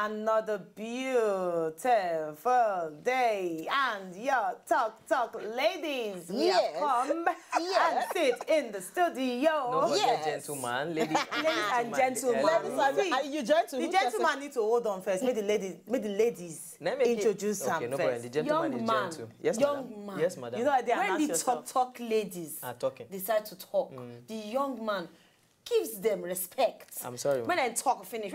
another beautiful day. And your talk ladies, we have come and sit in the studio. No forget gentlemen, ladies and gentlemen. You gentlemen. The gentleman need to hold on first. May the ladies introduce them first. The gentleman is gentle. Yes, young man. Yes, madam. You know, when the talk ladies are talking, decide to talk, the young man gives them respect. I'm sorry, when I talk finish,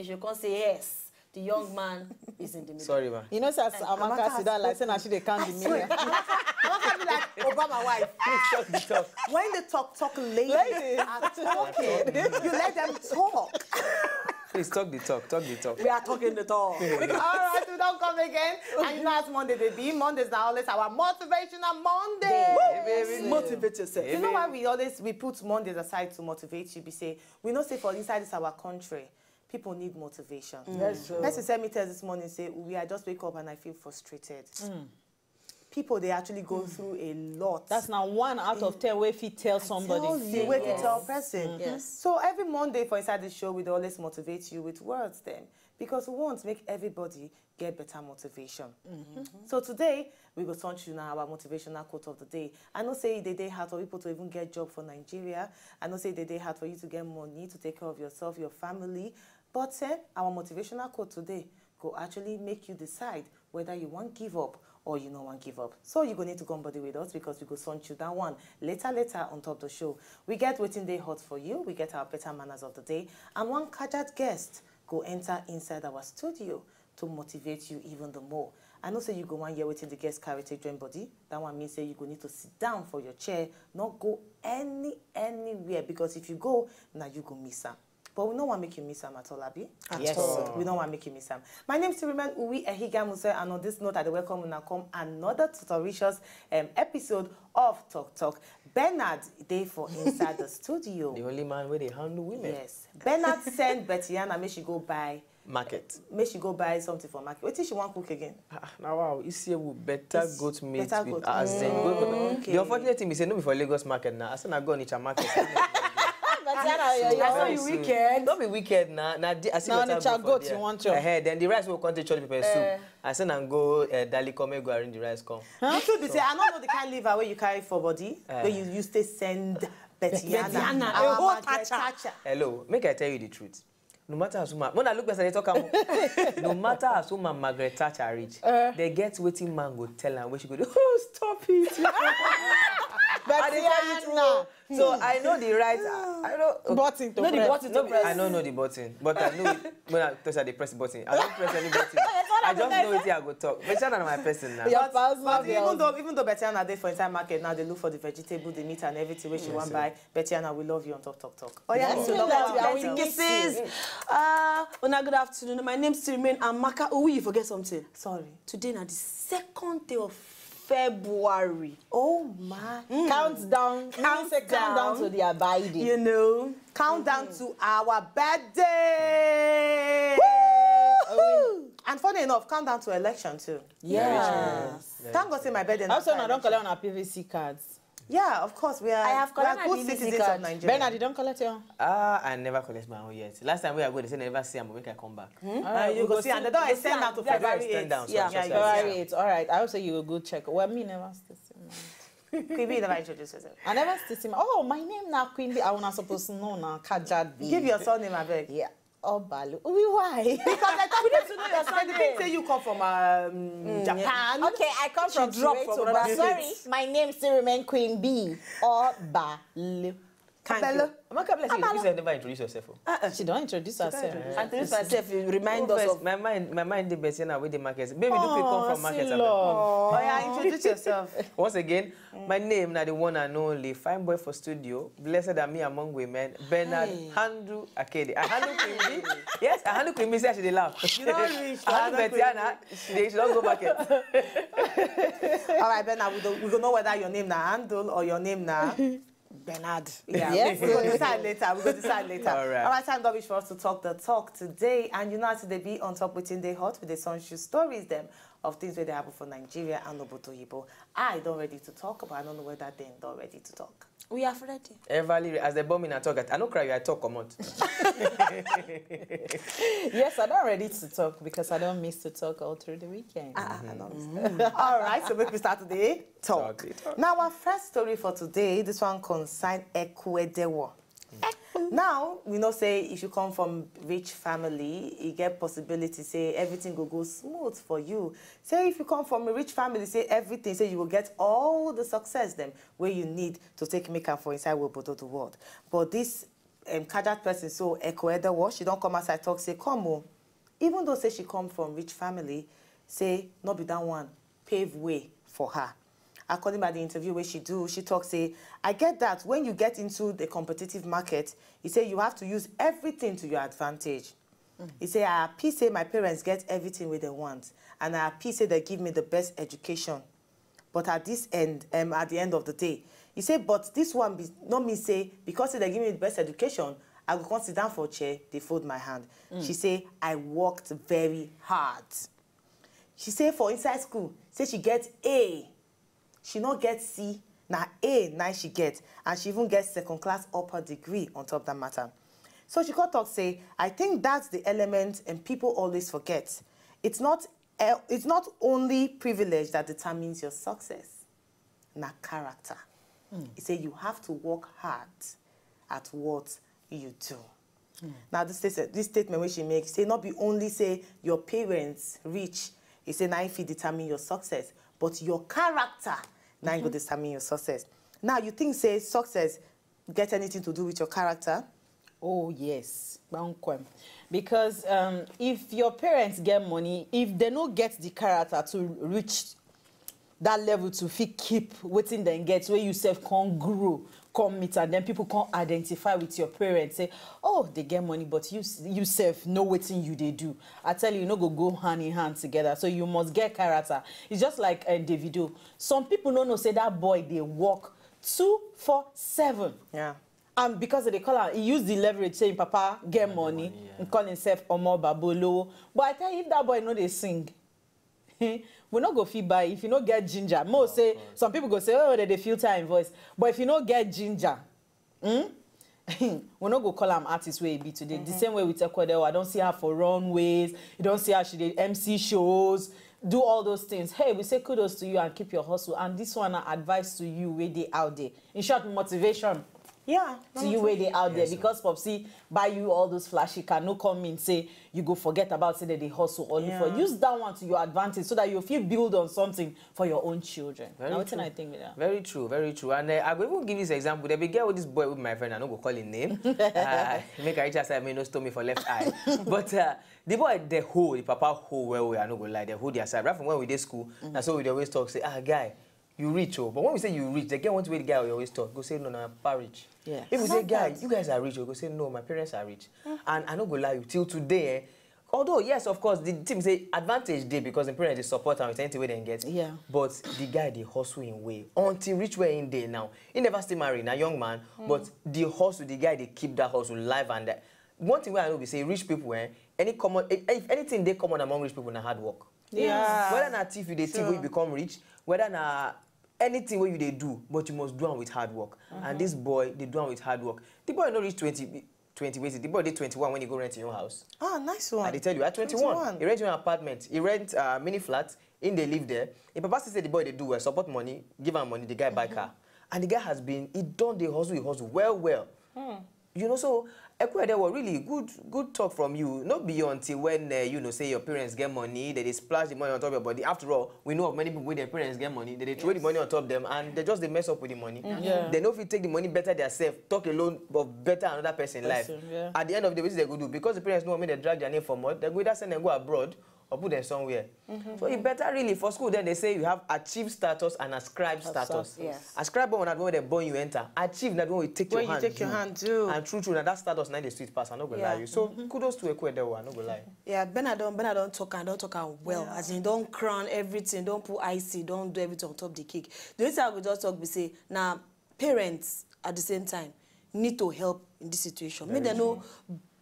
you can't say yes. The young man is in the middle. Sorry, ma. You know, as Amaka sit down like saying she they can't be million. Amaka be like Obama wife. Please talk the talk. When the talk ladies are talking, you let them talk. Please talk the talk. Talk the talk. We are talking the talk. All right, we don't come again. And you know, it's Monday, baby. Mondays are always our motivational Monday. Baby. Motivate yourself. You know why we put Mondays aside to motivate you? We say we know say for inside this our country, people need motivation. That's true. Let's say me tell this morning say I just wake up and I feel frustrated. People, they actually go through a lot. That's now 1 out of 10 way if you tell somebody. You wait to tell a person. Yes. So every Monday for inside the show, we always motivate you with words then. Because we want to make everybody get better motivation. So today, we will touch you now our motivational quote of the day. I know say the day hard for people to even get job for Nigeria. I know say the day hard for you to get money, to take care of yourself, your family. But our motivational quote today will actually make you decide whether you want to give up or you don't want to give up. So you're going to need to come body with us because we go send you that one later on top of the show. We get waiting day hot for you. We get our better manners of the day. And one Kajat guest go enter inside our studio to motivate you even the more. I know say you go 1 year waiting the guest carry take join body. That one means say you go need to sit down for your chair, not go anywhere because if you go, now you go miss her. But we don't want to make you miss him at all, Abi. Yes. We don't want to make you miss him. My name is Siriman Uwi Ehigamuse, and on this note, I welcome you come another tutorials episode of Talk. Bernard, they for inside the studio. The only man where they handle women. Yes. Bernard sent Bettiana, make she go buy market. Make she go buy something for market. What did she want to cook again? Now wow, you see better goat meat better with goat. Okay. The unfortunate thing is say no be for Lagos market now. I said I go on each market. I saw you wicked. Don't be wicked now. I see what I goat you want to. Then the rice will come to church pepper soup. I said and go Dali come go arrange the rice come. The truth be say I don't know the kind of liver where you carry for body where you used to send Bettiana. A whole thatcher. Hello, make I tell you the truth. No matter how soon when I look better, they talk no matter how soon Margaret Thatcher reach, they get waiting man go tell her where she go do. Oh, stop it! So I know the right. I know button to press. I don't know the button, but I know it, when I touch the press button. I don't press any button. I just know it. I go talk. Bettiana my person now. But even though Bettiana there for entire market now, they look for the vegetable, the meat, and everything which you want buy. Bettiana, we love you on Talk. Oh yeah, so kisses. Good afternoon. My name is Siriman Amaka. Oh, you forget something. Sorry. Today is the 2nd day of February. Oh my. Countdown to the abiding. You know. Countdown to our birthday. And funny enough, countdown to election too. Yes. Thank God say my birthday. Also, I don't collect on our PVC cards. Yeah, of course. We are good citizens of Nigeria. Bernard, you don't collect your own? I never collect my own yet. Last time we are going, they said never see them, but we can come back. You go see, and they don't extend down to February 8th. Yeah, February 8th. All right. I also you will go check. Well, me never still. Queen Bee never introduced herself. I never still. Oh, my name now Queen Bee. I was not supposed to know now. Kajad B. Give your surname, I beg. Yeah. Oh, Balu. Why? Because I thought we need to know your surname. The people say you come from Japan. Okay, I come from Toronto. Sorry, my name still remains Queen Bee. Or Balu. Bello. Amaka, bless you never introduce yourself. She don't introduce herself. Introduce herself. Remind us of my mind. The best now with the markets. Baby, do you come from markets? Oh, yeah, introduce yourself. Once again, my name now the one and only fine boy for studio. Blessed are me among women. Bernard handle Akede. I handle Queen Bee. Yes, I handle Queen Bee. Say she dey laugh. You don't reach. I handle Bettiana. She don't go market. All right, Bernard, we don't know whether your name now handle or your name now. Bernard. Yeah, yes. We'll decide later. All right, time Dobbish for us to talk the talk today. And you know, today be on top within the hot with the sunshine stories them of things where they happen for Nigeria and Obodo Yibo. I don't ready to talk, but I don't know whether they're not ready to talk. We are ready. Everly, as the bombing I talk, I don't cry, I talk, come out. Yes, I'm not ready to talk because I don't miss to talk all through the weekend. All right, so make we start today. Talk. Now, our first story for today, this one concerns Ekwedewo. Now, we know say if you come from rich family, you get possibility say everything will go smooth for you. Say if you come from a rich family, say everything, say you will get all the success them where you need to take make up for inside the world. But this Kajat person, so Ekwedewo, she don't come outside talk, say, come on. Even though say she come from rich family, say, not be that one, pave way for her. According to the interview where she do, she talks, say, I get that when you get into the competitive market, he say you have to use everything to your advantage. He say, I happy say my parents get everything where they want. And I happy say they give me the best education. But at this end, at the end of the day, he say, but this one be not me say, because they give me the best education, I will come sit down for a chair, they fold my hand. She say, I worked very hard. She say for inside school, say she get A. She not get C, now A, now she get. And she even gets second class upper degree on top of that matter. So she could talk, say, I think that's the element and people always forget. It's not only privilege that determines your success, na character. He say you have to work hard at what you do. Now this statement which she makes, say not be only say your parents rich, he say now if you determine your success, but your character now you go determine your success. Now you think say success get anything to do with your character? Oh, yes. Because if your parents get money, if they don't get the character to reach that level to keep waiting then get where you self can't grow, come meet, and then people can't identify with your parents, say, oh, they get money, but you self know waiting you they do. I tell you, go hand in hand together. So you must get character. It's just like Davido. Some people don't know, say that boy, they work 2-4-7. Yeah. And because they call her, he used the leverage saying, Papa, get money, and call himself Omo Babolo. But I tell you, if that boy know they sing, we not go feel by if you not get ginger. Most say, some people go say, oh, they filter in voice. But if you not get ginger, we not go call him artist where he be today. The same way with Ekwedewo, I don't see her for runways. You don't see her, she did MC shows, do all those things. Hey, we say kudos to you and keep your hustle. And this one, advice to you where they out there. In short, motivation. Yeah. To you where they out there, because Popsy buy you all those flashy can no come in say you go forget about say that they hustle or look for. Use that one to your advantage so that you feel build on something for your own children. Now what I think with that. Very true, very true. And I will even give you this example. There be girl with this boy with my friend, I don't go call his name. Make her reach outside, may no stole me for left eye. But the boy the papa hold well, I no go lie, they hold their side. Right from when we did school, and so we always talk, say, guy, you rich, oh. But when we say you rich, the girl wants to be the guy we always talk. Go say, no, I'm rich. Yeah. If we say, guy, you guys are rich, we go say, no, my parents are rich. And I don't go lie, till today, although, yes, of course, the team say advantage day because the parents they support and with anything they get. Yeah. But the guy, they hustle in way. Until rich way in day now. He never still married, a young man. But the hustle, the guy, they keep that hustle live and that. One thing where I know we say rich people, if anything they common among rich people, na hard work. Yeah. Whether na thief you they thief when you become rich, whether na anything what you they do, but you must do it with hard work. And this boy, they do it with hard work. The boy not reach 20 basically. The boy did 21 when you go rent in your house. Ah, nice one. And they tell you at 21. He rent your apartment. He rent mini flat. In they live there. If Papa said the boy they do support money, give him money, the guy buy car. And the guy has been, he done the hustle, he hustle well. You know, so Ekwedewo, really good talk from you. Not be until when say your parents get money, they splash the money on top of your body. After all, we know of many people with their parents get money, they throw the money on top of them and they mess up with the money. They know if you take the money better themselves, talk alone but better another person's life. Yeah. At the end of the day, what they go do? Because the parents know when they drag their name for mud, they go either send them go abroad or put them somewhere. So you better really, for school then they say you have achieved status and ascribed status. Yes. Ascribe one that when they born you enter. Achieve that when you take your hand. When you take your hand, do. And true, now that status now the sweet pass, I'm not gonna lie you. So kudos to Ekwedewo, I'm not gonna lie. Yeah, Bernard don't talk well. Yeah. As in don't crown everything, don't put icy, don't do everything on top of the cake. The only thing I would just talk be say, now parents at the same time need to help in this situation. Make them know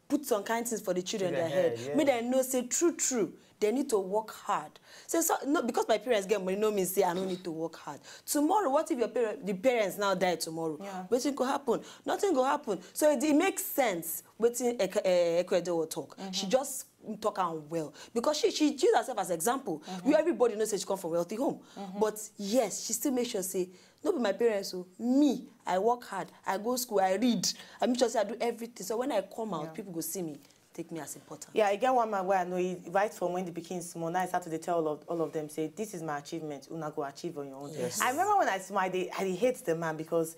put some kind things for the children in their head. Yeah. Make them know say true. they need to work hard. So no, because my parents get money, no means say I don't need to work hard. Tomorrow, what if the parents now die tomorrow? Yeah. What could happen? Nothing will happen. So it makes sense. Wetin Ekwedo will talk. She just talk am well because she use herself as example. Everybody knows that she come from wealthy home, but yes, she still make sure say no be my parents. So me, I work hard, I go school, I read, I make sure say I do everything. So when I come out, people go see me, take me as important. Yeah, I get one man where I know he right from when the pikin small. Now I start to tell all of them, say, this is my achievement. Una go achieve on your own. Yes. I remember when I smile, I hate the man because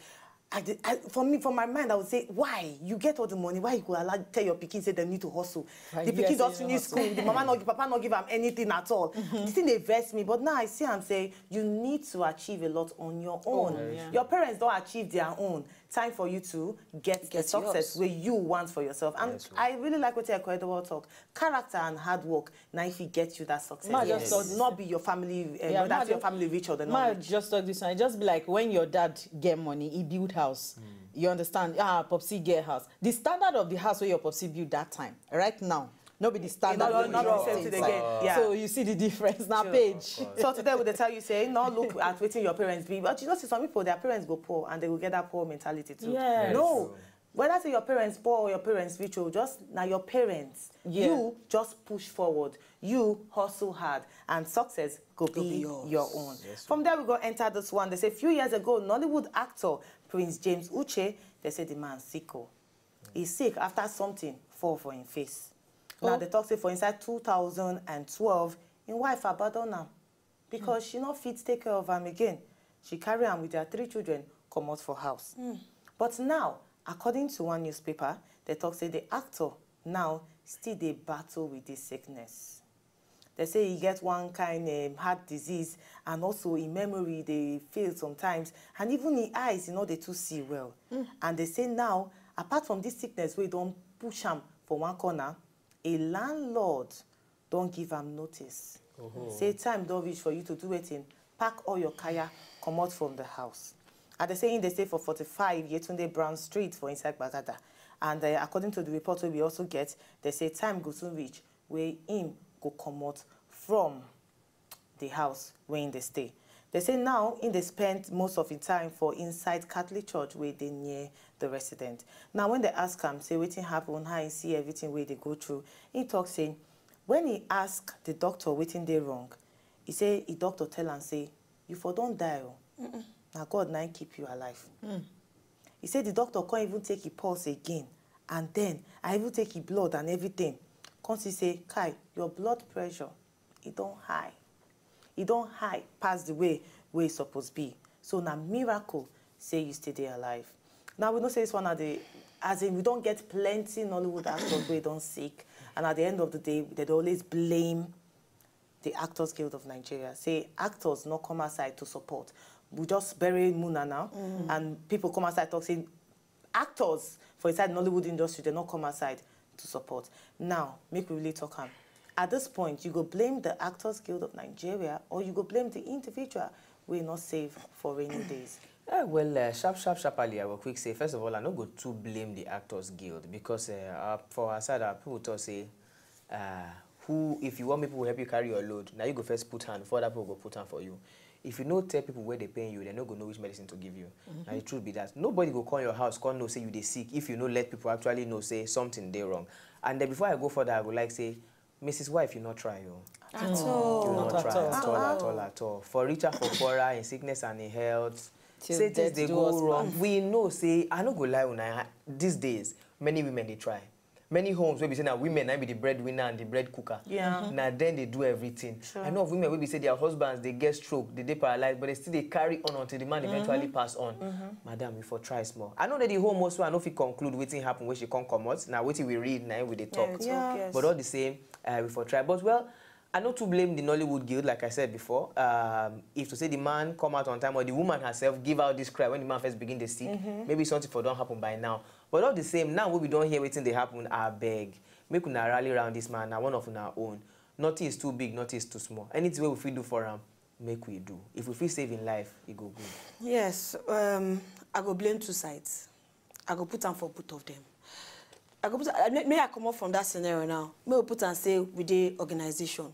for my mind, I would say, why? You get all the money, why you could tell your pikin say they need to hustle? Right, The pikin just finish school, the papa not give them anything at all. This thing they vex me, but now I see and say, you need to achieve a lot on your own. Yeah. Your parents don't achieve their own. Time for you to get the success yours. where you want for yourself. And Yes, I really like what Ekwedo talk. Character and hard work, now if you get you that success. Ma Yes. just So thought- not be your family, Yeah, whether ma your just- family rich or the Ma not rich. just talk this one. It just be like when your dad get money, he build house. You understand? Popsi get house. The standard of the house where your Popsi build that time, right now, no be the standard. not- wey not you the want same thing inside. again. Yeah. So you see the difference now, Sure. page. So today we tell you say, not look at waiting your parents be, but you know, see some people, their parents go poor and they will get that poor mentality too. Yes. No. Whether say your parents poor or your parents rich, or just now your parents, Yeah. you just push forward. You hustle hard and success go be yours. your own. Yes, From there we go enter this one. They say a few years ago, Nollywood actor Prince James Uche, they say the man sick. He's sick after something fall for him face. Now Oh. they talk say for inside 2012, his wife abandon am because she not fit take care of him again. She carry am with their 3 children come out for house. But now, according to one newspaper, they talk say the actor now still dey battle with this sickness. They say he get one kind heart disease and also in memory they fail sometimes and even in eyes they too see well. And they say now, apart from this sickness we don't push him for one corner, a landlord don't give him notice. Say time don't reach for you to do it in, pack all your kaya, come out from the house. And they say they stay for 45 Yetunde Brown Street for inside Bagada. And according to the report we also get, they say time go soon reach where him go come out from the house where in they stay. They say now they spend most of the time for inside Catholic church where they near the resident. Now when they ask him, say wetin happen, how he see everything where they go through, he talk saying, when he ask the doctor wetin dey wrong, he say the doctor tell am say, you for don't die. Now God now keep you alive. He said the doctor can't even take his pulse again. And then I even take his blood and everything. Come see say, Kai, your blood pressure, it don't high. It don't high past the way where it's supposed to be. So now miracle say you stay there alive. Now we don't say it's one of the, as in we don't get plenty Nollywood actors where don't sick. And at the end of the day, they always blame the Actors Guild of Nigeria. Say actors not come outside to support. We just bury Muna now, and people come outside talk saying actors for inside Nollywood industry, they not come outside to support. Now, make we really talk am. At this point, you go blame the Actors Guild of Nigeria or you go blame the individual we not save for rainy days. Well, sharply, I will quick say, first of all, I no go to blame the Actors Guild because for our side, people talk say, if you want people to help you carry your load, now you go first put hand, before other people go put hand for you. If you no tell people where they paying you, they no go know which medicine to give you. Now the truth be that nobody go call your house, call no say you dey sick. If you no let people actually know say something dey wrong. And then before I go further, I go like say, Mrs. Wife, you not try, yo. At all. You Not not at try all. at all. For richer, for poorer, in sickness and in health. Till Say death things they do go us wrong. part. We know, say, I no go lie on these days, many women they try. Many homes where we say now women I be the breadwinner and the bread cooker. Yeah. Now then they do everything. Sure. I know of women where we say their husbands they get stroke, they paralyzed, but they still they carry on until the man eventually pass on. Madam, we for try small. I know that the home also I know if you conclude waiting happen when she can't come out. Now waiting we read now we they talk. Yeah. Yes. But all the same, we for try. But well, I know to blame the Nollywood Guild, like I said before. If to say the man come out on time or the woman herself give out this cry when the man first begin to sick, maybe something for don't happen by now. But all the same, now when we don't hear waiting they happen, I beg. Make una rally around this man, now one of our own. Nothing is too big, nothing is too small. Anything we feel do for him, make we do. If we feel saving life, it go good. Yes, I go blame 2 sides. I go put on for both of them. I go put. May I come up from that scenario now? May I put and say with the organization.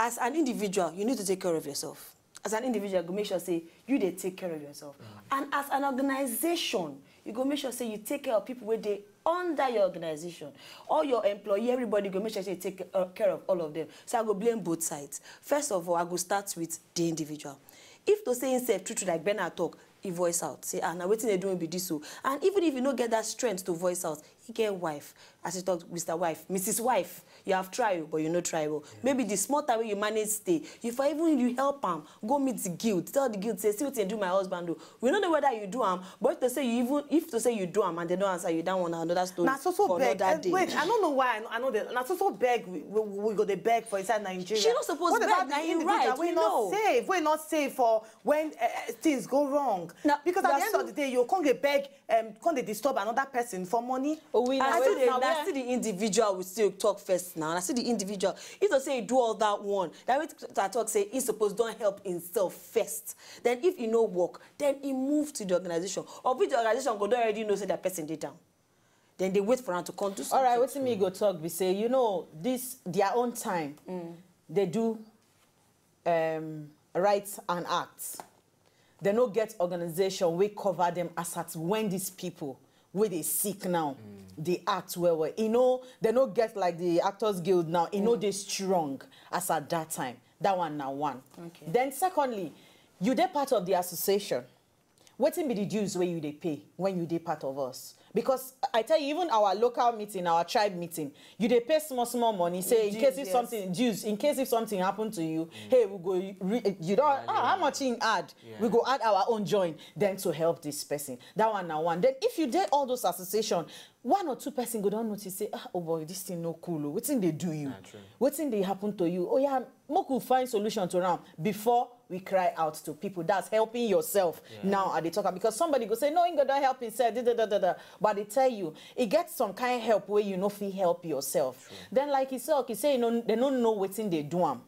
as an individual, you need to take care of yourself. As an individual, you go make sure say you dey take care of yourself. And as an organization, you go make sure say you take care of people where they under your organization. All your employee, everybody go make sure say you take care of all of them. So I go blame both sides. First of all, I go start with the individual. If to say himself true like Bernard talk, he voice out. Say, now wetin they doing be this so. And even if you don't get that strength to voice out, he get wife. As you talk, Mr. Wife, Mrs. Wife, you have tried, but you no try well. Maybe the small time you manage stay, if I even you help him, go meet the guild, tell the guild, say, see what you do my husband do. We don't know whether you do him, but if to say you do him and they don't answer you, don't want another story. Now so beg. Wait, I don't know why. I know that. Now so beg. We go the beg for inside Nigeria. She not supposed to beg. What about the individual? We're not safe. We're not safe for when things go wrong. Now, because at the end of the day, you can't get beg, can't they disturb another person for money. I see the individual will still talk first now. I see the individual. If they say you do all that one, that way I talk say he supposed don't help himself first. Then if he no work, then he move to the organization. Or which the organization go don't already know say that person did down. Then they wait for him to come do something. All right, what's me go talk? We say, you know, this their own time. They do rights and acts. They no get organization we cover them as at when these people where they sick now, they act well. You know, they no get like the Actors Guild now. You know they strong as at that time. That one now one. Okay. Then secondly, you they part of the association. What be the dues where you they pay when you they part of us? Because I tell you, even our local meeting, our tribe meeting, you they pay small money. Say in case if something dues, in case if something happened to you, hey, we go. You don't. How much in add? Yeah. We go add our own join then to help this person. That one now one. Then if you did all those association, one or two person go down notice say, oh boy, this thing no cool. What thing they do you? What thing they happen to you? Oh yeah, more could find solution to around before we cry out to people. That's helping yourself now at the talk. Because somebody go say, no, you don't help himself. But they tell you, it gets some kind of help where you know if you help yourself. True. Then like he say, you know, they don't know what thing they do.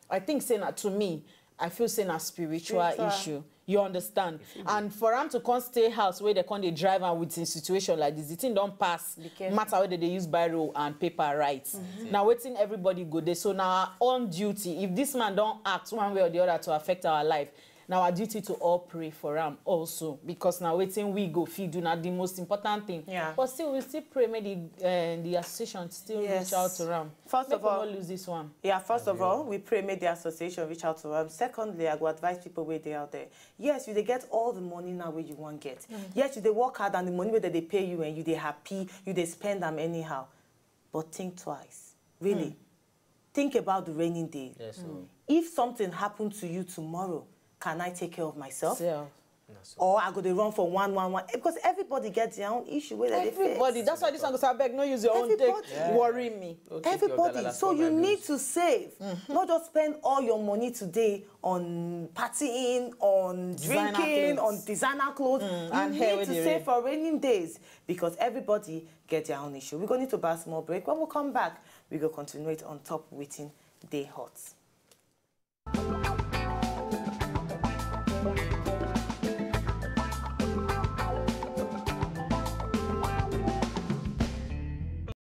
I think saying that to me, I feel saying a spiritual issue. You understand? And for them to come stay house where they come they drive and with a situation like this, the thing don't pass. Matter whether they use biro and paper rights. Now waiting everybody go there. So now on duty, if this man don't act one way or the other to affect our life, now our duty to all pray for him also, because now waiting we go feed do not the most important thing. Yeah. But still we still pray maybe the association still reach out to him. First of all, not lose this one. Yeah, first of all, we pray make the association reach out to them. Secondly, I go advise people where they out there. Yes, you they get all the money now where you want get. Yes, you they work hard and the money where they pay you and you they happy, you they spend them anyhow. But think twice. Really. Think about the raining day. Yes, if something happened to you tomorrow, can I take care of myself? Yeah. Or I go to run for 111 because everybody gets their own issue with everybody. That's why this one goes back. No use your own take. Worry me. Everybody. So you need to save. Not just spend all your money today on partying, on drinking, on designer clothes. You need to save for raining days because everybody gets their own issue. We're going to need to buy a small break. When we come back, we will continue it on top waiting day hot.